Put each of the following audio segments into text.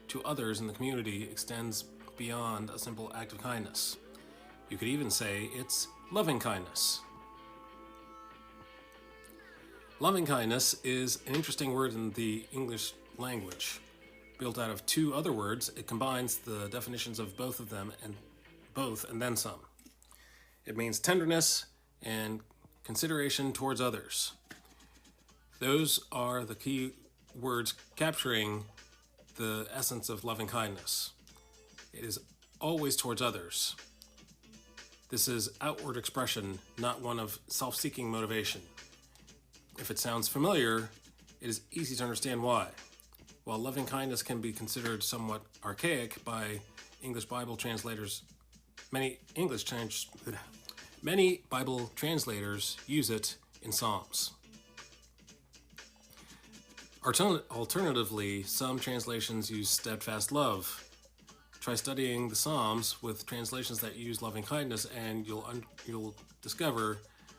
to others in the community extends beyond a simple act of kindness. You could even say it's loving kindness. Loving kindness is an interesting word in the English language. Built out of two other words, it combines the definitions of both of them and then some. It means tenderness and consideration towards others. Those are the key words capturing the essence of loving kindness. It is always towards others. This is outward expression, not one of self-seeking motivation. If it sounds familiar, it is easy to understand why. While loving kindness can be considered somewhat archaic by English Bible translators, many Bible translators use it in Psalms. Alternatively, some translations use steadfast love. Try studying the Psalms with translations that use loving kindness, and you'll discover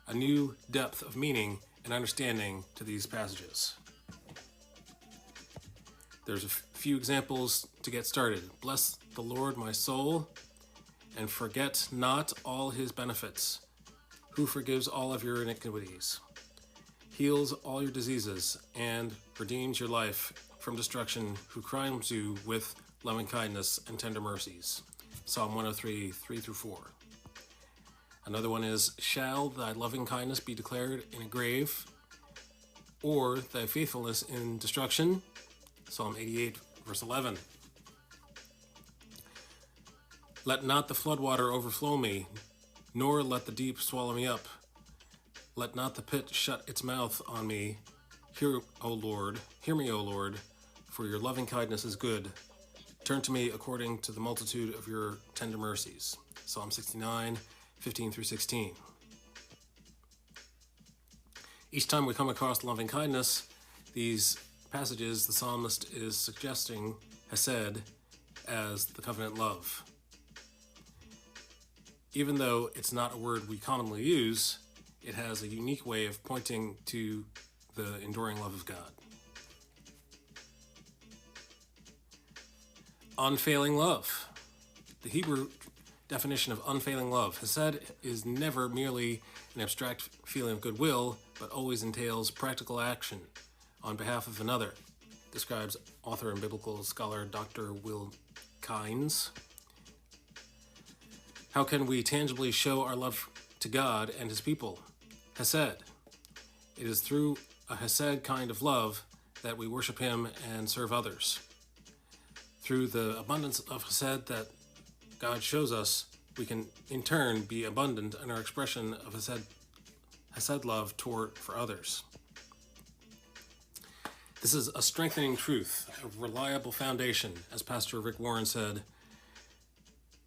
a new depth of meaning and understanding to these passages. There's a few examples to get started. Bless the Lord, my soul, and forget not all his benefits, who forgives all of your iniquities, heals all your diseases, and redeems your life from destruction, who crowns you with loving kindness and tender mercies. Psalm 103, 3-4. Another one is, shall thy loving kindness be declared in a grave, or thy faithfulness in destruction? Psalm 88, verse 11. Let not the floodwater overflow me, nor let the deep swallow me up. Let not the pit shut its mouth on me. Hear me, O Lord, for your loving kindness is good. Turn to me according to the multitude of your tender mercies. Psalm 69, 15-16. Each time we come across loving kindness, these passages, the psalmist is suggesting Hesed as the covenant love. Even though it's not a word we commonly use, it has a unique way of pointing to the enduring love of God. Unfailing love. The Hebrew definition of unfailing love. Hesed is never merely an abstract feeling of goodwill, but always entails practical action on behalf of another, describes author and biblical scholar Dr. Will Kynes. How can we tangibly show our love to God and his people? Hesed. It is through a Hesed kind of love that we worship him and serve others. Through the abundance of Hesed that God shows us, we can in turn be abundant in our expression of Hesed love for others. This is a strengthening truth, a reliable foundation. As Pastor Rick Warren said,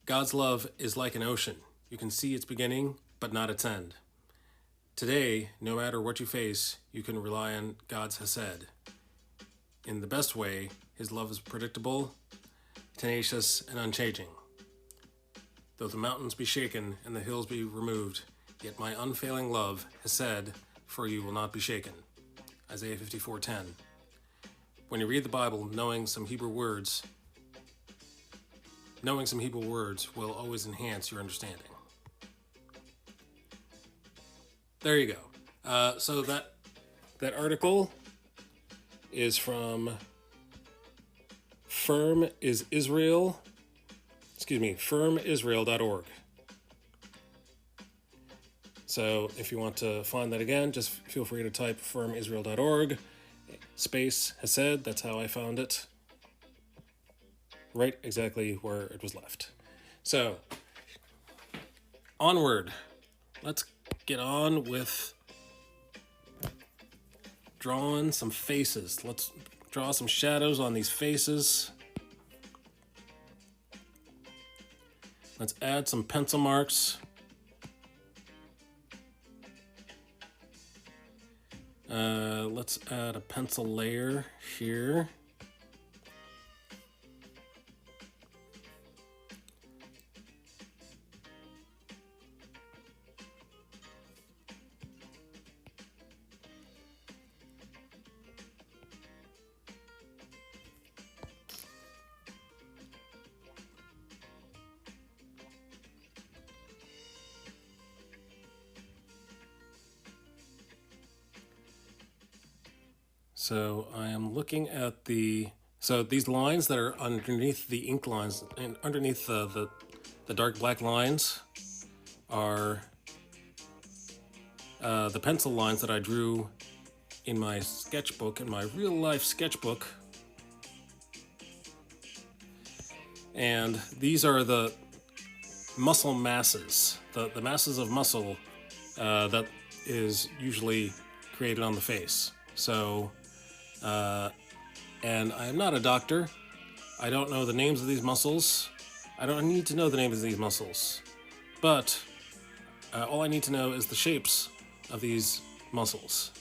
God's love is like an ocean. You can see its beginning, but not its end. Today, no matter what you face, you can rely on God's Hesed. In the best way, his love is predictable, tenacious, and unchanging. Though the mountains be shaken and the hills be removed, yet my unfailing love, Hesed, for you will not be shaken. Isaiah 54:10. When you read the Bible, knowing some Hebrew words will always enhance your understanding. There you go. So that article is from firmisrael.org. So if you want to find that again, just feel free to type firmisrael.org space Hesed. That's how I found it. Right exactly where it was left. So, onward. Let's get on with drawing some faces. Let's draw some shadows on these faces. Let's add some pencil marks. Let's add a pencil layer here. So I am looking at so these lines that are underneath the ink lines and underneath the dark black lines are the pencil lines that I drew in my sketchbook, in my real life sketchbook. And these are the muscle masses, the masses of muscle that is usually created on the face. So, and I am not a doctor. I don't know the names of these muscles. I don't need to know the names of these muscles. But all I need to know is the shapes of these muscles.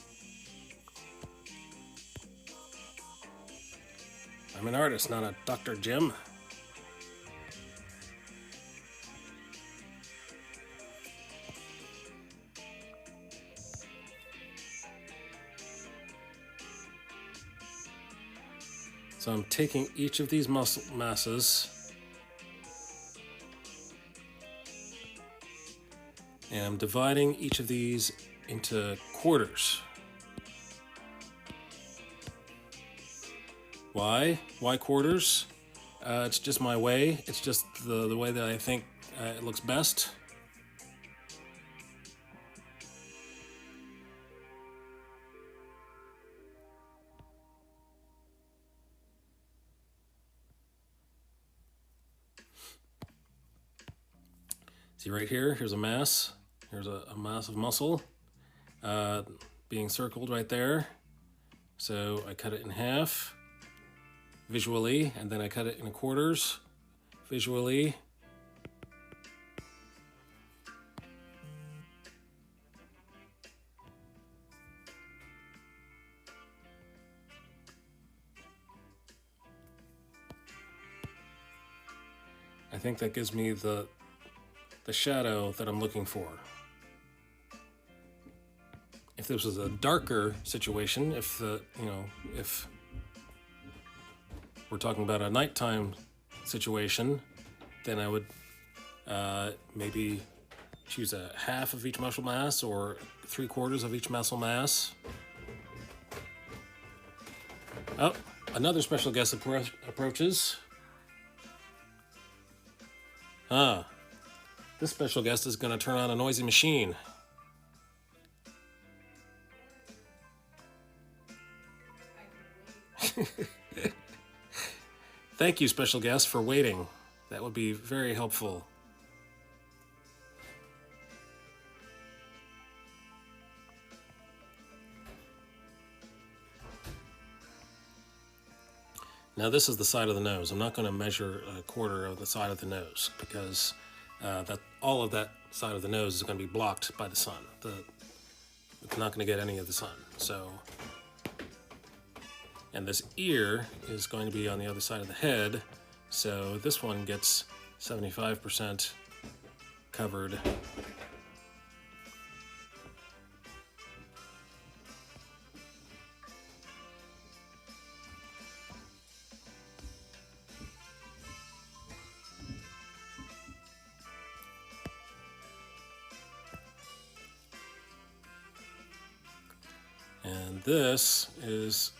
I'm an artist, not a Dr. Jim. So I'm taking each of these muscle masses and I'm dividing each of these into quarters. Why? Why quarters? It's just my way. It's just the way that I think it looks best. See right here, here's a mass. Here's a mass of muscle being circled right there. So I cut it in half visually, and then I cut it in quarters visually. I think that gives me the shadow that I'm looking for. If this was a darker situation, if we're talking about a nighttime situation, then I would maybe choose a half of each muscle mass or 3/4 of each muscle mass. Oh, another special guest approaches. This special guest is going to turn on a noisy machine. Thank you, special guest, for waiting. That would be very helpful. Now this is the side of the nose. I'm not going to measure 1/4 of the side of the nose because that all of that side of the nose is going to be blocked by the sun. It's not going to get any of the sun. So, and this ear is going to be on the other side of the head. So this one gets 75% covered. And this is,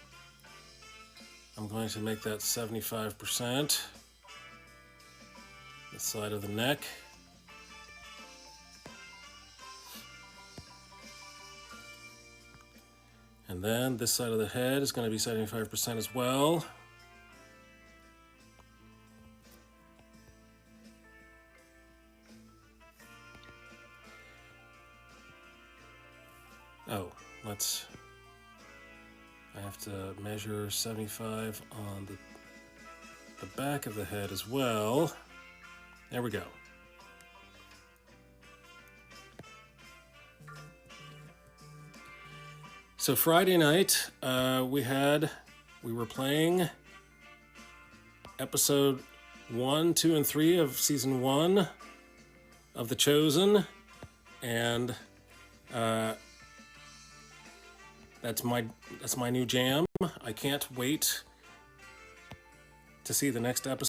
I'm going to make that 75%, the side of the neck. And then this side of the head is going to be 75% as well. Oh, I have to measure 75 on the back of the head as well. There we go. So Friday night, we were playing episode 1, 2, and 3 of season 1 of The Chosen, and that's my new jam. I can't wait to see the next episode.